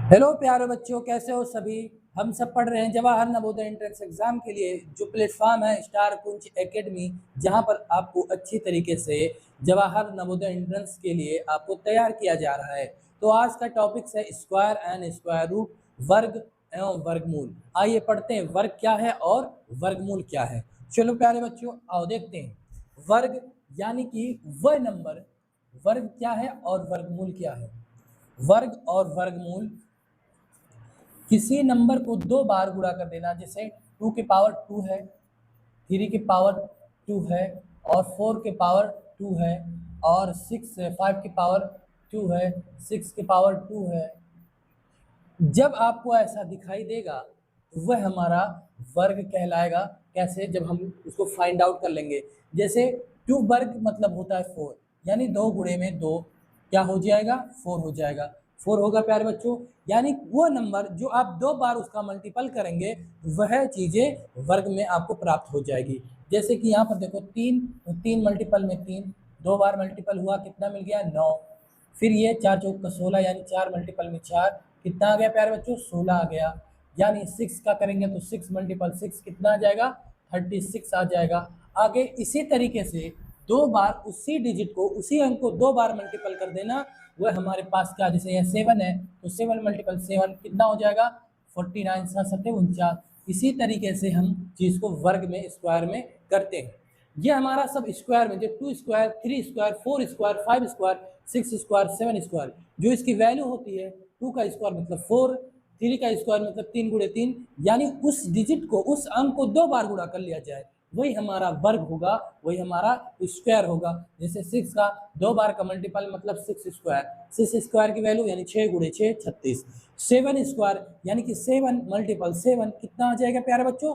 Hello प्यारे बच्चों, कैसे हो सभी। हम सब पढ़ रहे हैं जवाहर नवोदय एंट्रेंस एग्जाम के लिए, जो प्लेटफॉर्म है स्टार कुंज एकेडमी, जहां पर आपको अच्छी तरीके से जवाहर नवोदय एंट्रेंस के लिए आपको तैयार किया जा रहा है। तो आज का टॉपिक है स्क्वायर एंड स्क्वायर रूट, वर्ग एवं वर्गमूल। आइए पढ़ते हैं वर्ग क्या है और वर्गमूल क्या है। चलो प्यारे बच्चों, आओ देखते हैं। वर्ग यानी कि वह नंबर, वर्ग क्या है और वर्गमूल क्या है। वर्ग और वर्गमूल किसी नंबर को दो बार गुणा कर देना, जैसे 2 के पावर 2 है, 3 के पावर 2 है, और 4 के पावर 2 है, और 5 के पावर 2 है, 6 के पावर 2 है। जब आपको ऐसा दिखाई देगा तो वह हमारा वर्ग कहलाएगा। कैसे? जब हम उसको फाइंड आउट कर लेंगे। जैसे 2 वर्ग मतलब होता है 4, यानी 2 गुणे में 2 क्या हो जाएगा? 4 हो जाएगा। 4 होगा प्यारे बच्चों। यानी वो नंबर जो आप 2 बार उसका मल्टीपल करेंगे वह चीज़ें वर्ग में आपको प्राप्त हो जाएगी। जैसे कि यहाँ पर देखो 3, तो 3 मल्टीपल में 3, 2 बार मल्टीपल हुआ, कितना मिल गया? 9। फिर ये 4 चौक का 16, यानी 4 मल्टीपल में 4, कितना आ गया प्यारे बच्चों? 16 आ गया। यानी 6 का करेंगे तो 6 मल्टीपल 6 कितना आ जाएगा? 36 आ जाएगा। आगे इसी तरीके से 2 बार उसी डिजिट को, उसी अंक को 2 बार मल्टीपल कर देना, वह हमारे पास क्या, जैसे यह 7 है तो 7 मल्टीपल 7 कितना हो जाएगा? 49, 7 49। इसी तरीके से हम चीज़ को वर्ग में, स्क्वायर में करते हैं। ये हमारा सब स्क्वायर में, जो 2 square, 3 square, 4 square, 5 square, 6 square, 7 square, जो इसकी वैल्यू होती है 2 का स्क्वायर मतलब 4, 3 का स्क्वायर मतलब 3 गुणे 3, यानी उस डिजिट को, उस अंक को 2 बार गुणा कर लिया जाए, वही हमारा वर्ग होगा, वही हमारा स्क्वायर होगा। जैसे 6 का 2 बार का मल्टीपल मतलब 6 स्क्वायर, 6 स्क्वायर की वैल्यू यानी 6 गुणे 6 36। 7 स्क्वायर यानी कि 7 मल्टीपल 7 कितना आ जाएगा प्यारे बच्चों?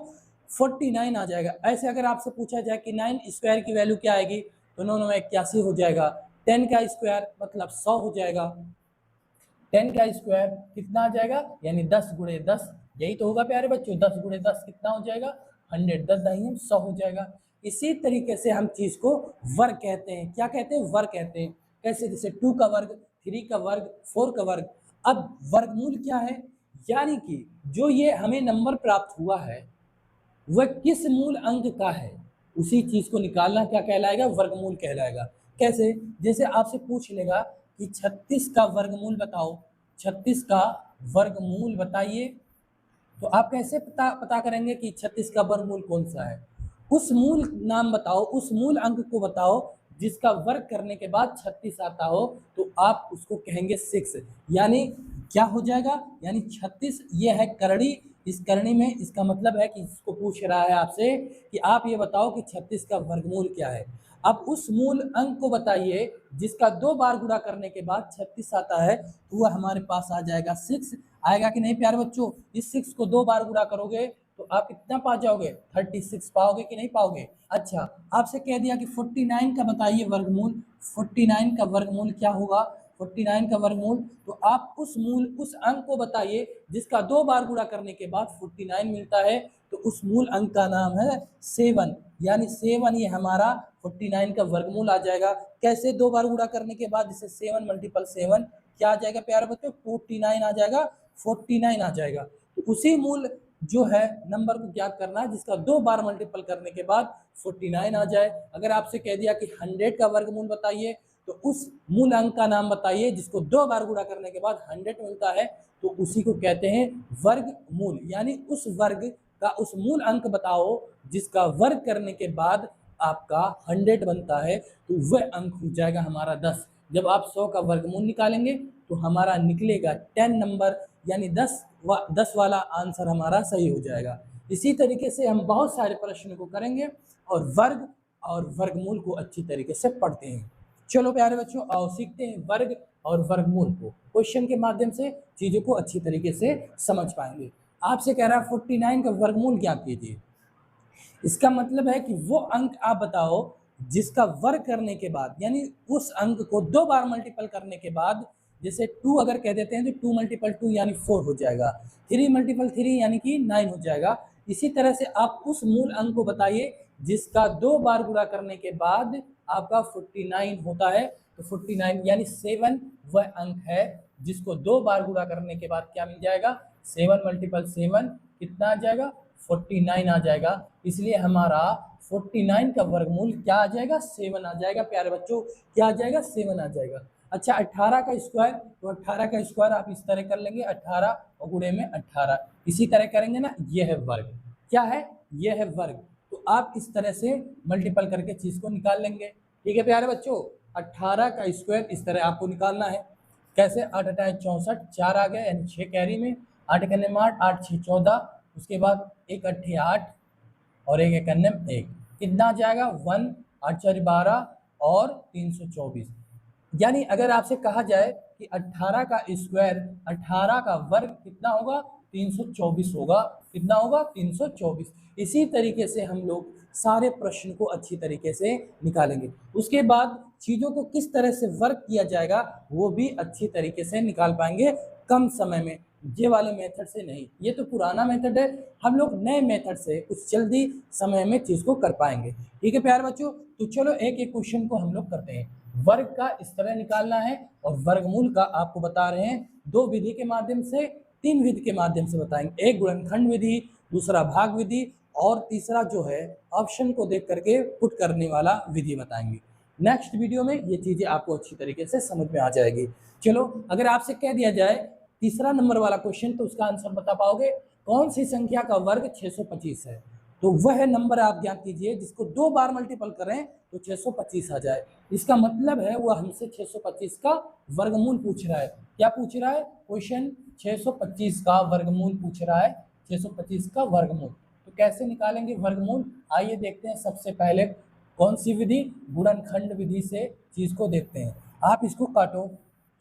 49 आ जाएगा। ऐसे अगर आपसे पूछा जाए कि 9 स्क्वायर की वैल्यू क्या आएगी, तो 9 में 81 हो जाएगा। 10 का स्क्वायर मतलब 100 हो जाएगा। 10 का स्क्वायर कितना आ जाएगा? यानी 10 गुणे 10, यही तो होगा प्यारे बच्चों। 10 गुणे 10 कितना हो जाएगा? 100, 10 दाहिने 100 हो जाएगा। इसी तरीके से हम चीज को वर्ग कहते हैं। क्या कहते हैं? वर्ग कहते हैं। कैसे? जैसे 2 का वर्ग, 3 का वर्ग, 4 का वर्ग। अब वर्गमूल क्या है? यानी कि जो ये हमें नंबर प्राप्त हुआ है वह किस मूल अंक का है, उसी चीज को निकालना क्या कहलाएगा? वर्गमूल कहलाएगा। कैसे? जैसे आपसे पूछ लेगा कि 36 का वर्गमूल बताओ, 36 का वर्गमूल बताइए, तो आप कैसे पता करेंगे कि 36 का वर्गमूल कौन सा है? उस मूल नाम बताओ, उस मूल अंक को बताओ जिसका वर्ग करने के बाद 36 आता हो, तो आप उसको कहेंगे 6। यानी क्या हो जाएगा? यानी 36 ये है करणी। इस करणी में इसका मतलब है कि इसको पूछ रहा है आपसे कि आप ये बताओ कि 36 का वर्गमूल क्या है। अब उस मूल अंक को बताइए जिसका 2 बार गुणा करने के बाद 36 आता है, तो वह हमारे पास आ जाएगा 6। आएगा कि नहीं प्यारे बच्चों? इस 6 को 2 बार गुणा करोगे तो आप कितना पा जाओगे? 36 पाओगे कि नहीं पाओगे? अच्छा, आपसे कह दिया कि 49 का बताइए वर्गमूल। 49 का वर्गमूल क्या होगा? 49 का वर्गमूल, तो आप उस मूल, उस अंक को बताइए जिसका 2 बार गुणा करने के बाद 49 मिलता है, तो उस मूल अंक का नाम है 7। यानी 7 ये हमारा 49 का वर्गमूल आ जाएगा। कैसे? 2 बार गुणा करने के बाद, जैसे 7 मल्टीपल 7 क्या आ जाएगा प्यारे बच्चों? 49 आ जाएगा। 49 आ जाएगा। तो उसी मूल जो है नंबर को ज्ञात करना है जिसका 2 बार मल्टीपल करने के बाद 49 आ जाए। अगर आपसे कह दिया कि 100 का वर्गमूल बताइए, तो उस मूल अंक का नाम बताइए जिसको 2 बार गुणा करने के बाद 100 मिलता है, तो उसी को कहते हैं वर्गमूल। यानी उस वर्ग का उस मूल अंक बताओ जिसका वर्ग करने के बाद आपका 100 बनता है, तो वह अंक हो जाएगा हमारा 10। जब आप 100 का वर्गमूल निकालेंगे तो हमारा निकलेगा 10 नंबर, यानी 10 वाला आंसर हमारा सही हो जाएगा। इसी तरीके से हम बहुत सारे प्रश्न को करेंगे और वर्ग और वर्गमूल को अच्छी तरीके से पढ़ते हैं। चलो प्यारे बच्चों, आओ सीखते हैं वर्ग और वर्गमूल को। क्वेश्चन के माध्यम से चीजों को अच्छी तरीके से समझ पाएंगे। आपसे कह रहा है 49 का वर्गमूल क्या कीजिए। इसका मतलब है कि वो अंक आप बताओ जिसका वर्ग करने के बाद, यानी उस अंक को 2 बार मल्टीपल करने के बाद, जैसे 2 अगर कह देते हैं तो 2 मल्टीपल 2 यानी 4 हो जाएगा। 3 मल्टीपल 3 यानी कि 9 हो जाएगा। इसी तरह से आप उस मूल अंक को बताइए जिसका 2 बार गुणा करने के बाद आपका 49 होता है। तो 49 यानी 7 वह अंक है जिसको 2 बार गुणा करने के बाद क्या मिल जाएगा, 7 मल्टीपल 7 कितना आ जाएगा, 49 आ जाएगा। इसलिए हमारा 49 का वर्गमूल क्या आ जाएगा, 7 आ जाएगा। प्यारे बच्चों क्या आ जाएगा, 7 आ जाएगा। अच्छा 18 का स्क्वायर, तो 18 का स्क्वायर आप इस तरह कर लेंगे, 18 और गुणे में 18 इसी तरह करेंगे ना, ये है वर्ग। क्या है, ये है वर्ग। तो आप इस तरह से मल्टीपल करके चीज को निकाल लेंगे। ठीक है प्यारे बच्चों, 18 का स्क्वायर इस तरह आपको निकालना है। कैसे, 8 8 64, 4 आ गया यानी 6 कैरी में, 8 करने में 8, 8 6 14, उसके बाद 1 8 8 और 1 1 करने में 1, कितना आ जाएगा 1, 8 4 12 और 324। यानी अगर आपसे कहा जाए कि 18 का स्क्वायर, 18 का वर्ग कितना होगा, 324 होगा। कितना होगा, 324। इसी तरीके से हम लोग सारे प्रश्न को अच्छी तरीके से निकालेंगे। उसके बाद चीज़ों को किस तरह से वर्क किया जाएगा वो भी अच्छी तरीके से निकाल पाएंगे कम समय में, ये वाले मेथड से नहीं। ये तो पुराना मेथड है, हम लोग नए मेथड से कुछ जल्दी समय में चीज़ को कर पाएंगे। ठीक है प्यारे बच्चों, तो चलो एक एक क्वेश्चन को हम लोग करते हैं। वर्ग का इस तरह निकालना है और वर्गमूल का आपको बता रहे हैं 2 विधि के माध्यम से, 3 विधि के माध्यम से बताएंगे। एक गुणनखंड विधि, दूसरा भाग विधि और तीसरा जो है ऑप्शन को देख करके पुट करने वाला विधि बताएंगे। नेक्स्ट वीडियो में ये चीज़ें आपको अच्छी तरीके से समझ में आ जाएगी। चलो अगर आपसे कह दिया जाए तीसरा नंबर वाला क्वेश्चन, तो उसका आंसर बता पाओगे, कौन सी संख्या का वर्ग 625 है? तो वह नंबर आप ज्ञात कीजिए जिसको 2 बार मल्टीपल करें तो 625 आ जाए। इसका मतलब है वो हमसे 625 का वर्गमूल पूछ रहा है। क्या पूछ रहा है क्वेश्चन, 625 का वर्गमूल पूछ रहा है, 625 का वर्गमूल। तो कैसे निकालेंगे वर्गमूल, आइए देखते हैं। सबसे पहले कौन सी विधि, गुणनखंड विधि से चीज को देखते हैं। आप इसको काटो,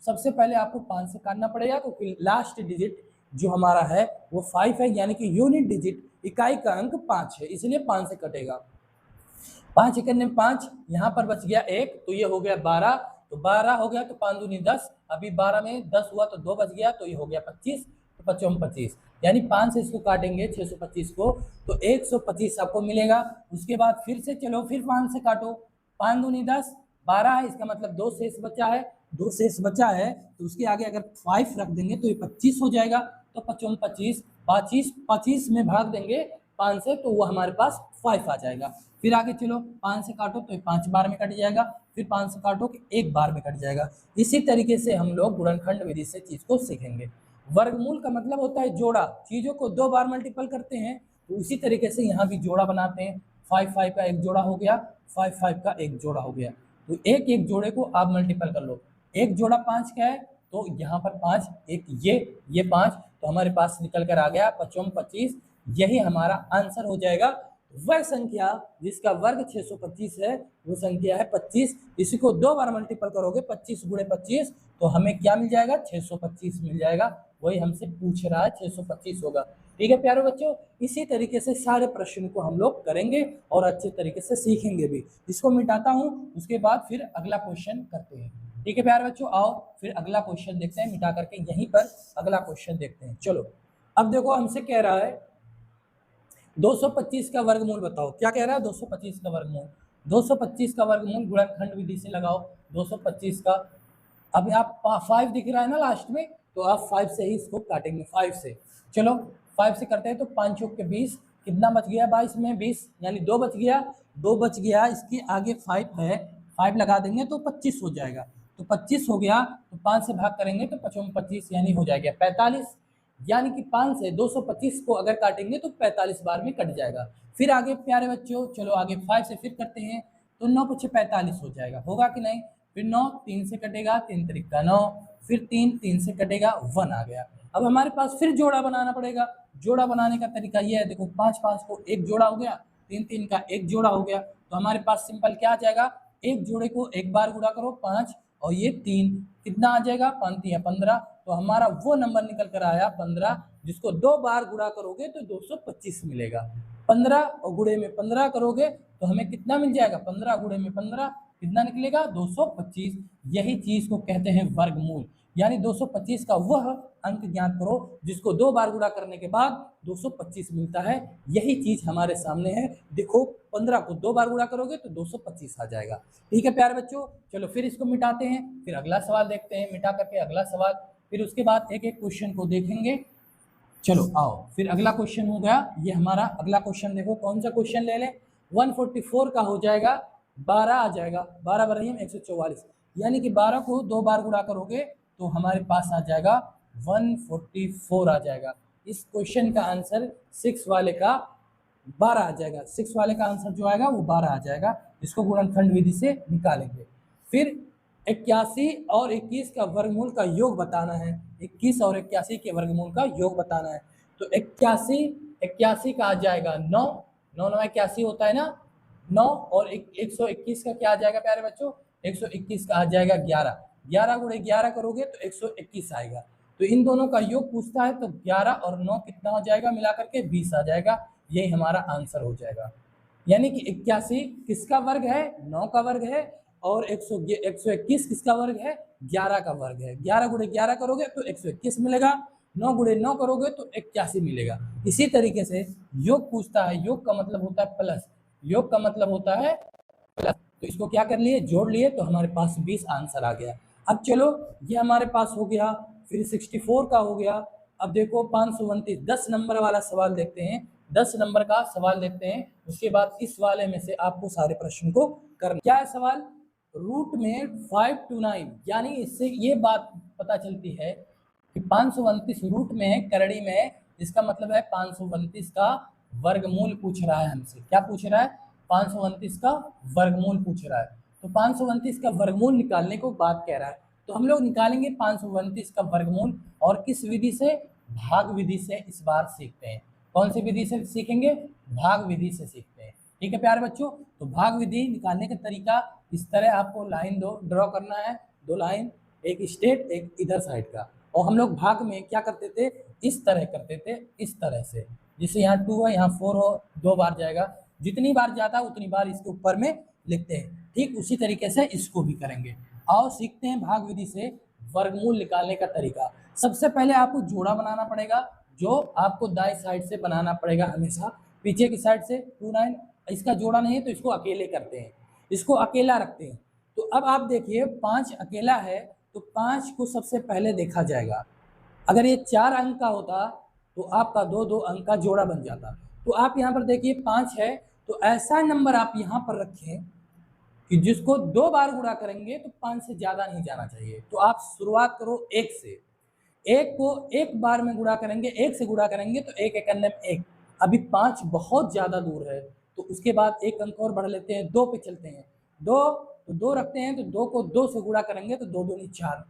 सबसे पहले आपको 5 से काटना पड़ेगा, तो फिर लास्ट डिजिट जो हमारा है वो 5 है, यानी कि यूनिट डिजिट इकाई का अंक 5 है, इसलिए 5 से कटेगा। 5 इकन्ने 5, यहाँ पर बच गया 1, तो ये हो गया 12, तो 12 हो गया, तो 5 दूनी 10, अभी 12 में 10 हुआ तो 2 बच गया, तो ये हो गया 25, तो 25 25, यानी 5 से इसको काटेंगे 625 को, तो 125 आपको मिलेगा। उसके बाद फिर से चलो फिर 5 से काटो, 5 दूनी 10, 12 है, इसका मतलब 2 शेष बचा है, 2 शेष बचा है, तो उसके आगे अगर 5 रख देंगे तो ये 25 हो जाएगा, तो 25 25, 25 में भाग देंगे 5 से, तो वो हमारे पास 5 आ जाएगा। फिर आगे चलो 5 से काटो तो 5 बार में कट जाएगा, फिर 5 से काटो कि 1 बार में कट जाएगा। इसी तरीके से हम लोग गुणनखंड विधि से चीज को सीखेंगे। वर्गमूल का मतलब होता है जोड़ा, चीजों को 2 बार मल्टीपल करते हैं, तो उसी तरीके से यहाँ भी जोड़ा बनाते हैं। 5 5 का एक जोड़ा हो गया, 5 5 का एक जोड़ा हो गया, तो एक एक जोड़े को आप मल्टीपल कर लो। एक जोड़ा 5 का है, तो यहाँ पर 5, एक ये 5, तो हमारे पास निकल कर आ गया 25 25, यही हमारा आंसर हो जाएगा। वह संख्या जिसका वर्ग 625 है वो संख्या है 25। इसी को 2 बार मल्टीपल करोगे 25 गुणे 25, तो हमें क्या मिल जाएगा, 625 मिल जाएगा। वही हमसे पूछ रहा है, 625 होगा। ठीक है प्यारे बच्चों, इसी तरीके से सारे प्रश्न को हम लोग करेंगे और अच्छे तरीके से सीखेंगे भी। इसको मिटाता हूँ, उसके बाद फिर अगला क्वेश्चन करते हैं। ठीक है प्यारे बच्चों, आओ फिर अगला क्वेश्चन देखते हैं, मिटा करके यहीं पर अगला क्वेश्चन देखते हैं। चलो अब देखो हमसे कह रहा है 225 का वर्गमूल बताओ। क्या कह रहा है, 225 का वर्गमूल। 225 का वर्गमूल गुणनखंड विधि से लगाओ। 225 का, अभी आप 5 दिख रहा है ना लास्ट में, तो आप 5 से ही इसको काटेंगे, 5 से। चलो 5 से करते हैं, तो 5 चौक के 20, कितना बच गया 22 में 20, यानी 2 बच गया, 2 बच गया, इसके आगे 5 है, 5 लगा देंगे तो 25 हो जाएगा। तो 25 हो गया, तो 5 से भाग करेंगे तो 25 25, यानी हो जाएगा 45, यानी कि 5 से 225 को अगर काटेंगे तो 45 बार में कट जाएगा। फिर आगे प्यारे बच्चों, चलो आगे 5 से फिर करते हैं, तो 9 पीछे 45 हो जाएगा, होगा कि नहीं। फिर 9 3 से कटेगा, 3 त्रिका 9, फिर 3 3 से कटेगा, 1 आ गया। अब हमारे पास फिर जोड़ा बनाना पड़ेगा। जोड़ा बनाने का तरीका ये है, देखो 5 5 को एक जोड़ा हो गया, 3 3 का एक जोड़ा हो गया, तो हमारे पास सिंपल क्या आ जाएगा, एक जोड़े को एक बार गुणा करो 5 और ये 3, कितना आ जाएगा 5 या 15, तो हमारा वो नंबर निकल कर आया 15, जिसको 2 बार गुणा करोगे तो 225 मिलेगा। 15 और गुणे में 15 करोगे तो हमें कितना मिल जाएगा, 15 गुणे में 15 कितना निकलेगा, 225। यही चीज को कहते हैं वर्गमूल, यानी 225 का वह अंक ज्ञात करो जिसको 2 बार गुणा करने के बाद 225 मिलता है। यही चीज हमारे सामने है। देखो 15 को 2 बार गुणा करोगे तो 225 आ जाएगा। ठीक है प्यारे बच्चों, चलो फिर इसको मिटाते हैं, फिर अगला सवाल देखते हैं। मिटा करके अगला सवाल फिर उसके बाद एक एक क्वेश्चन को देखेंगे। चलो आओ, फिर अगला क्वेश्चन हो गया ये हमारा। अगला क्वेश्चन देखो कौन सा क्वेश्चन ले लें। 144 का हो जाएगा 12 आ जाएगा, 12 बराबर 144, यानी कि 12 को 2 बार गुणा करोगे तो हमारे पास आ जाएगा 144 आ जाएगा। इस क्वेश्चन का आंसर 6 वाले का 12 आ जाएगा। 6 वाले का आंसर जो आएगा वो 12 आ जाएगा। इसको गुणनखंड विधि से निकालेंगे। फिर 81 और 21 का वर्गमूल का योग बताना है। 21 और 81 के वर्गमूल का योग बताना है। तो 81 का आ जाएगा 9, 9 9 81 होता है ना, 9 और 121 का क्या आ जाएगा प्यारे बच्चों, 121 का आ जाएगा 11, 11 गुणे 11 करोगे तो 121 आएगा। तो इन दोनों का योग पूछता है तो 11 और 9 कितना हो जाएगा मिला करके 20 आ जाएगा। यही हमारा आंसर हो जाएगा। यानी कि 81 किसका वर्ग है, 9 का वर्ग है, और 121 किसका वर्ग है, 11 का वर्ग है। 11 गुणे 11 करोगे तो 121 मिलेगा, 9 गुणे 9 करोगे तो 81 मिलेगा। इसी तरीके से योग पूछता है, योग का मतलब होता है प्लस, योग का मतलब होता है प्लस। तो इसको क्या कर लिए, जोड़ लिए, तो हमारे पास 20 आंसर आ गया। अब चलो ये हमारे पास हो गया। फिर 64 का हो गया। अब देखो 529, 10 नंबर वाला सवाल देखते हैं। 10 नंबर का सवाल देखते हैं, उसके बाद इस वाले में से आपको सारे प्रश्न को करना। क्या है सवाल, रूट में 5 to 9, यानी इससे ये बात पता चलती है कि 529 रूट में है, करड़ी में है, इसका मतलब है 529 का वर्गमूल पूछ रहा है हमसे। क्या पूछ रहा है, 529 का वर्गमूल पूछ रहा है। तो 529 का वर्गमूल निकालने को बात कह रहा है, तो हम लोग निकालेंगे 529 का वर्गमूल। और किस विधि से, भाग विधि से इस बार सीखते हैं। कौन सी विधि से सीखेंगे, भाग विधि से सीखते हैं। ठीक है प्यारे बच्चों, तो भाग विधि निकालने का तरीका इस तरह, आपको लाइन दो ड्रॉ करना है, 2 लाइन, एक स्ट्रेट एक इधर साइड का। और हम लोग भाग में क्या करते थे, इस तरह करते थे, इस तरह से, जैसे यहाँ 2 है यहाँ 4 हो, 2 बार जाएगा, जितनी बार जाता है उतनी बार इसके ऊपर में लिखते हैं। ठीक उसी तरीके से इसको भी करेंगे। आओ सीखते हैं भाग विधि से वर्गमूल निकालने का तरीका। सबसे पहले आपको जोड़ा बनाना पड़ेगा, जो आपको दाएं साइड से बनाना पड़ेगा हमेशा, पीछे की साइड से 29। इसका जोड़ा नहीं है तो इसको अकेले करते हैं, इसको अकेला रखते हैं। तो अब आप देखिए 5 अकेला है तो 5 को सबसे पहले देखा जाएगा। अगर ये 4 अंक का होता तो आपका 2-2 अंक का जोड़ा बन जाता। तो आप यहाँ पर देखिए 5 है, तो ऐसा नंबर आप यहाँ पर रखें कि जिसको 2 बार गुणा करेंगे तो 5 से ज़्यादा नहीं जाना चाहिए। तो आप शुरुआत करो 1 से, 1 को 1 बार में गुणा करेंगे, 1 से गुणा करेंगे तो 1 1 में 1। अभी 5 बहुत ज़्यादा दूर है, तो उसके बाद एक अंक और बढ़ लेते हैं, 2 पे चलते हैं। 2 तो 2 रखते हैं, तो 2 को 2 से गुणा करेंगे तो 2 दूनी 4।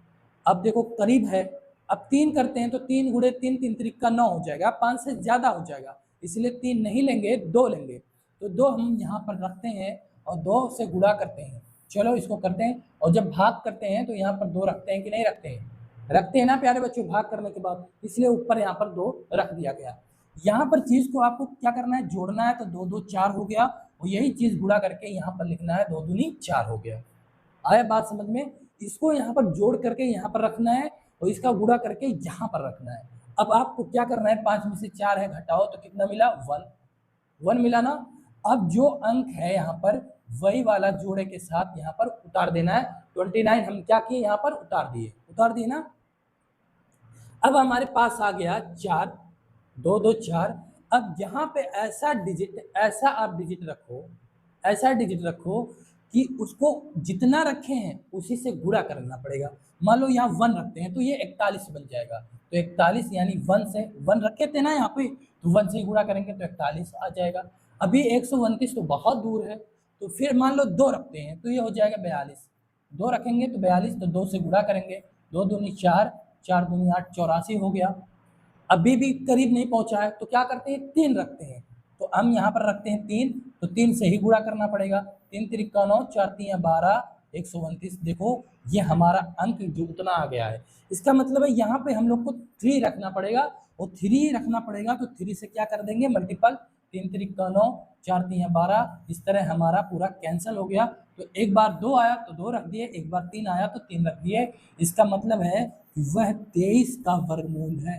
अब देखो करीब है, अब 3 करते हैं तो 3 गुणे 3, 3 त्रिक का 9 हो जाएगा, 5 से ज़्यादा हो जाएगा, इसलिए 3 नहीं लेंगे, 2 लेंगे। तो 2 हम यहाँ पर रखते हैं और 2 से गुणा करते हैं। चलो इसको करते हैं, और जब भाग करते हैं तो यहाँ पर 2 रखते हैं कि नहीं रखते हैं, रखते हैं ना प्यारे बच्चों, भाग करने के बाद, इसलिए ऊपर यहाँ पर 2 रख दिया गया। यहाँ पर चीज़ को आपको क्या करना है, जोड़ना है, तो 2 2 4 हो गया, और यही चीज़ गुणा करके यहाँ पर लिखना है, 2 दूनी 4 हो गया। आया बात समझ में, इसको यहाँ पर जोड़ करके यहाँ पर रखना है, और इसका गुणा करके यहाँ पर रखना है। अब आपको क्या करना है, 5 में से 4 है घटाओ तो कितना मिला, 1 मिला ना। अब जो अंक है यहाँ पर वही वाला जोड़े के साथ यहाँ पर उतार देना है। 29 हम क्या किए, यहाँ पर उतार दिए ना। अब हमारे पास आ गया 4, 2 2 4। अब यहाँ पे ऐसा डिजिट, ऐसा आप डिजिट रखो, ऐसा डिजिट रखो कि उसको जितना रखे हैं उसी से गुणा करना पड़ेगा। मान लो यहाँ 1 रखते हैं तो ये 41 बन जाएगा, तो 41 यानी 1 से 1 रखे थे ना यहाँ पे, तो 1 से ही गुणा करेंगे तो 41 आ जाएगा। अभी 129 तो बहुत दूर है, तो फिर मान लो 2 रखते हैं तो ये हो जाएगा 42, 2 रखेंगे तो 42, तो 2 से गुणा करेंगे, 2 दूनी 4, 4 दूनी 8, 84 हो गया। अभी भी करीब नहीं पहुंचा है तो क्या करते हैं, 3 रखते हैं, तो हम यहाँ पर रखते हैं 3, तो 3 से ही गुणा करना पड़ेगा, 3 त्रिक का 9, 4 3 12, 129। देखो ये हमारा अंक जो उतना आ गया है, इसका मतलब है यहाँ पे हम लोग को 3 रखना पड़ेगा, और 3 रखना पड़ेगा तो 3 से क्या कर देंगे, मल्टीपल, 3 त्रिक का 9, 4 3 12, इस तरह हमारा पूरा कैंसिल हो गया। तो एक बार 2 आया तो 2 रख दिए, एक बार 3 आया तो 3 रख दिए। इसका मतलब है कि वह 23 का वर्गमूल है,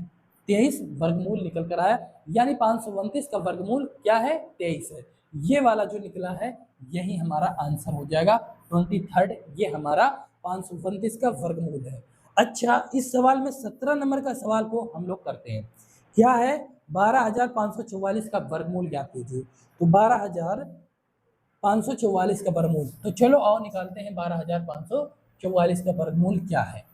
23 वर्गमूल निकल कर आया, यानी 529 का वर्गमूल क्या है, 23 है। ये वाला जो निकला है यही हमारा आंसर हो जाएगा 23, ये हमारा 529 का वर्गमूल है। अच्छा, इस सवाल में 17 नंबर का सवाल को हम लोग करते हैं। क्या है? 12,544 का वर्गमूल ज्ञात कीजिए। तो 12,544 का वर्गमूल, तो चलो आओ निकालते हैं 12,544 का वर्गमूल क्या है।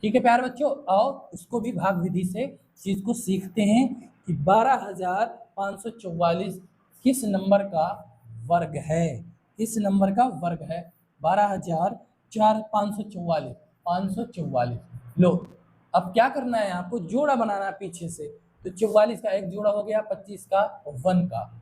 ठीक है प्यारे बच्चों, आओ उसको भी भाग विधि से चीज को सीखते हैं कि 12,544 किस नंबर का वर्ग है, किस नंबर का वर्ग है। 12,544, 544। लो, अब क्या करना है, आपको जोड़ा बनाना है पीछे से। तो 44 का एक जोड़ा हो गया, 25 का 1 का,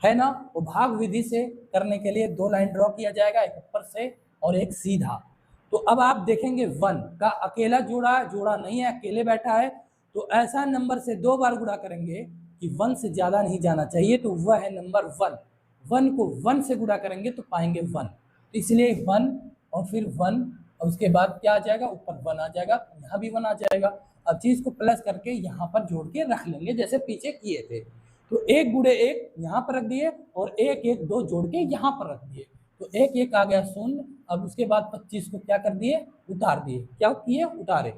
है ना। वो भाग विधि से करने के लिए 2 लाइन ड्रॉ किया जाएगा, एक ऊपर से और एक सीधा। तो अब आप देखेंगे 1 का अकेला जोड़ा जोड़ा नहीं है, अकेले बैठा है। तो ऐसा नंबर से 2 बार गुणा करेंगे कि 1 से ज्यादा नहीं जाना चाहिए, तो वह है नंबर 1। 1 को 1 से गुणा करेंगे तो पाएंगे 1, तो इसलिए 1 और फिर 1 और उसके बाद क्या आ जाएगा, ऊपर 1 आ जाएगा, यहाँ भी 1 आ जाएगा। अब चीज को प्लस करके यहाँ पर जोड़ के रख लेंगे जैसे पीछे किए थे। तो 1 गुणे 1 यहाँ पर रख दिए और 1 1 2 जोड़ के यहाँ पर रख दिए, तो 1 1 आ गया 0। अब उसके बाद 25 को क्या कर दिए, उतार दिए। क्या किए, उतारे।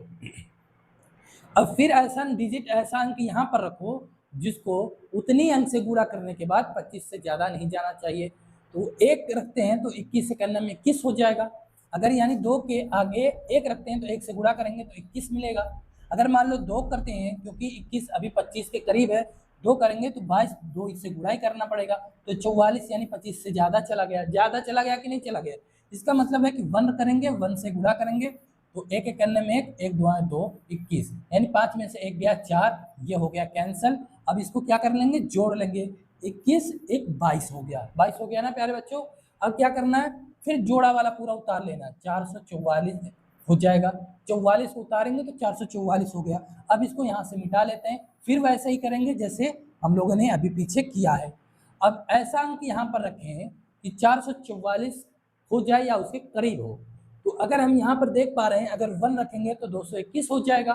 अब फिर ऐसा डिजिट, ऐसा अंक यहाँ पर रखो जिसको उतनी अंक से गुणा करने के बाद 25 से ज्यादा नहीं जाना चाहिए। तो 1 रखते हैं तो 21 से करने में 21 हो जाएगा। अगर यानी 2 के आगे 1 रखते हैं तो 1 से गुणा करेंगे तो 21 मिलेगा। अगर मान लो 2 करते हैं, क्योंकि 21 अभी 25 के करीब है, 2 करेंगे तो 22, 2 से गुणा ही करना पड़ेगा। तो 44 यानी 25 से ज्यादा चला गया, ज्यादा चला गया कि नहीं चला गया। इसका मतलब है कि 1 करेंगे, 1 से गुणा करेंगे तो 1 1 करने में 1, 1 2 2, 21, यानी 5 में से 1 गया 4, ये हो गया कैंसल। अब इसको क्या कर लेंगे, जोड़ लेंगे। 21 1 22 हो गया, 22 हो गया ना प्यारे बच्चों। अब क्या करना है, फिर जोड़ा वाला पूरा उतार लेना, 444 हो जाएगा। 44 को उतारेंगे तो 444 हो गया। अब इसको यहाँ से मिटा लेते हैं, फिर वैसे ही करेंगे जैसे हम लोगों ने अभी पीछे किया है। अब ऐसा अंक यहाँ पर रखें कि 444 हो जाए या उसके करीब हो। तो अगर हम यहाँ पर देख पा रहे हैं, अगर 1 रखेंगे तो 221 हो जाएगा,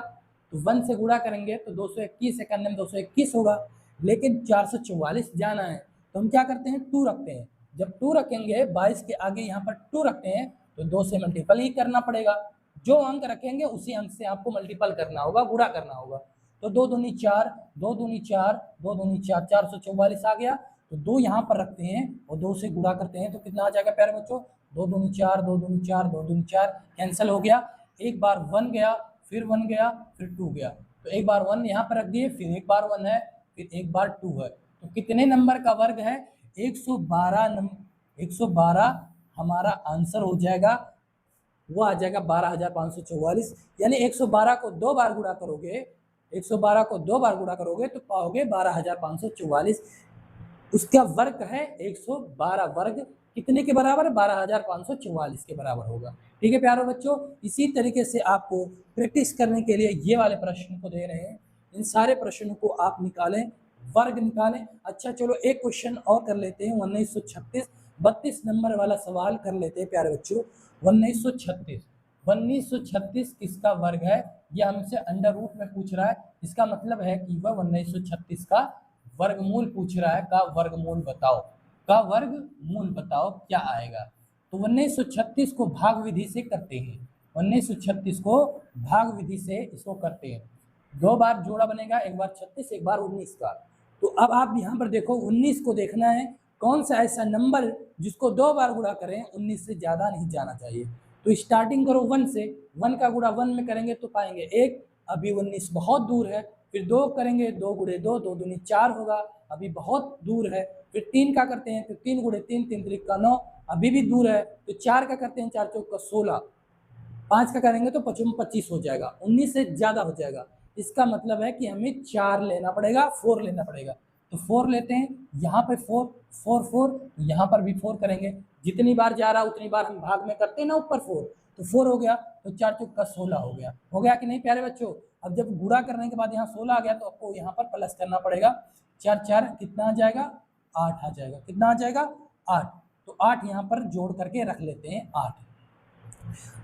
तो 1 से गुणा करेंगे तो 221 से करने में 221 होगा। लेकिन 444 जाना है तो हम क्या करते हैं, 2 रखते हैं। जब 2 रखेंगे, 22 के आगे यहाँ पर 2 रखते हैं तो 2 से मल्टीपल ही करना पड़ेगा। जो अंक रखेंगे उसी अंक से आपको मल्टीपल करना होगा, गुणा करना होगा। तो 2 दूनी 4, 2 दूनी 4, 2 दूनी 4, 444 आ गया। तो 2 यहाँ पर रखते हैं और 2 से गुणा करते हैं तो कितना आ जाएगा प्यारे बच्चों, 2 दूनी 4, 2 दूनी 4, 2 दूनी 4, कैंसिल हो गया। एक बार 1 गया, फिर 1 गया, फिर 2 गया। तो एक बार 1 यहाँ पर रख दिए, फिर एक बार 1 है, फिर एक बार 2 है। तो कितने नंबर का वर्ग है, 112 नंबर। 112 हमारा आंसर हो जाएगा, वो आ जाएगा 12,544। यानी 112 को 2 बार गुणा करोगे, 112 को 2 बार गुणा करोगे तो पाओगे 12,544। उसका वर्ग है 112। वर्ग कितने के बराबर, 12,544 के बराबर होगा। ठीक है प्यारे बच्चों, इसी तरीके से आपको प्रैक्टिस करने के लिए ये वाले प्रश्न को दे रहे हैं। इन सारे प्रश्नों को आप निकालें, वर्ग निकालें। अच्छा चलो एक क्वेश्चन और कर लेते हैं, 1936 32 नंबर वाला सवाल कर लेते हैं प्यारे बच्चों। 1936 किसका वर्ग है, यह हमसे अंडर रूट में पूछ रहा है। इसका मतलब है कि वह 1936 का वर्गमूल पूछ रहा है। का वर्गमूल बताओ, का वर्गमूल बताओ क्या आएगा। तो 1936 को भाग विधि से करते हैं, 1936 को भाग विधि से इसको करते हैं। 2 बार जोड़ा बनेगा, एक बार 36, एक बार 19 का। तो अब आप यहाँ पर देखो, 19 को देखना है कौन सा ऐसा नंबर जिसको 2 बार गुणा करें 19 से ज्यादा नहीं जाना चाहिए। तो स्टार्टिंग करो 1 से, 1 का गुणा 1 में करेंगे तो पाएंगे 1, अभी 19 बहुत दूर है। फिर 2 करेंगे, 2 गुणे 2, 2 दूनी 4 होगा, अभी बहुत दूर है। फिर 3 का करते हैं तो 3 गुणे 3, 3 त्रिक का 9, अभी भी दूर है। तो 4 का करते हैं, 4 चौक का 16, 5 का करेंगे तो 25 हो जाएगा, 19 से ज्यादा हो जाएगा। इसका मतलब है कि हमें 4 लेना पड़ेगा, 4 लेना पड़ेगा। तो 4 लेते हैं, यहाँ पे 4 4 4, यहाँ पर भी 4 करेंगे। जितनी बार जा रहा उतनी बार हम भाग में करते हैं ना, ऊपर 4, तो 4 हो गया। तो 4 चौक का 16 हो गया, हो गया कि नहीं प्यारे बच्चों। अब जब गुणा करने के बाद यहाँ 16 आ गया तो आपको यहाँ पर प्लस करना पड़ेगा। 4 4 कितना आ जाएगा, 8 आ जाएगा। कितना आ जाएगा, 8। तो 8 यहाँ पर जोड़ करके रख लेते हैं, 8।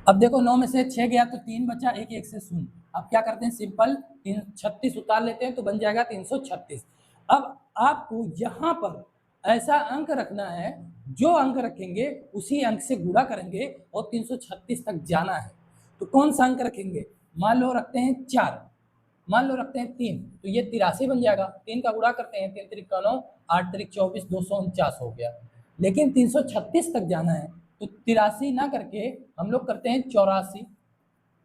अब देखो 9 में से 6 गया तो 3 बचा, 1 1 से 0। अब क्या करते हैं, सिंपल 36 उतार लेते हैं तो बन जाएगा 336। अब आपको यहाँ पर ऐसा अंक रखना है, जो अंक रखेंगे उसी अंक से गुणा करेंगे और 336 तक जाना है। तो कौन सा अंक रखेंगे, मान लो रखते हैं 4, मान लो रखते हैं 3, तो ये 83 बन जाएगा। 3 का गुणा करते हैं, 3 त्रिक 9, 8 त्रिक 24, 249 हो गया। लेकिन 336 तक जाना है तो 83 ना करके हम लोग करते हैं 84,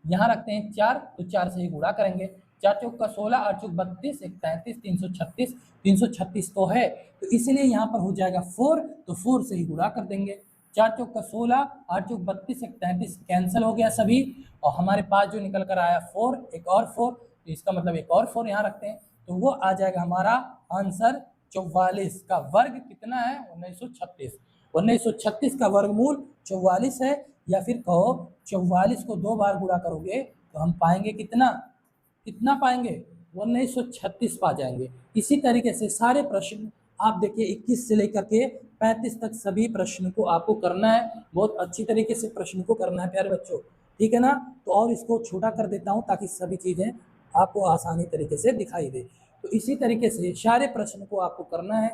यहाँ रखते हैं 4, तो 4 से ही गुणा करेंगे। 4 चौक का 16, 8 चौक 32, 1 33, 336, 336 तो है, तो इसलिए यहाँ पर हो जाएगा 4, तो 4 से ही गुणा कर देंगे। 4 चौक का 16, 8 चौक 32, 1 33 कैंसिल हो गया सभी, और हमारे पास जो निकल कर आया 4, एक और 4, तो इसका मतलब एक और 4 यहाँ रखते हैं, तो वो आ जाएगा हमारा आंसर 44 का वर्ग कितना है 1936। 1936 का वर्गमूल 44 है, या फिर कहो 44 को 2 बार गुणा करोगे तो हम पाएंगे कितना, कितना पाएंगे 1936 पा जाएंगे। इसी तरीके से सारे प्रश्न आप देखिए 21 से लेकर के 35 तक सभी प्रश्न को आपको करना है, बहुत अच्छी तरीके से प्रश्न को करना है प्यारे बच्चों, ठीक है ना। तो और इसको छोटा कर देता हूँ ताकि सभी चीज़ें आपको आसानी तरीके से दिखाई दे। तो इसी तरीके से सारे प्रश्न को आपको करना है।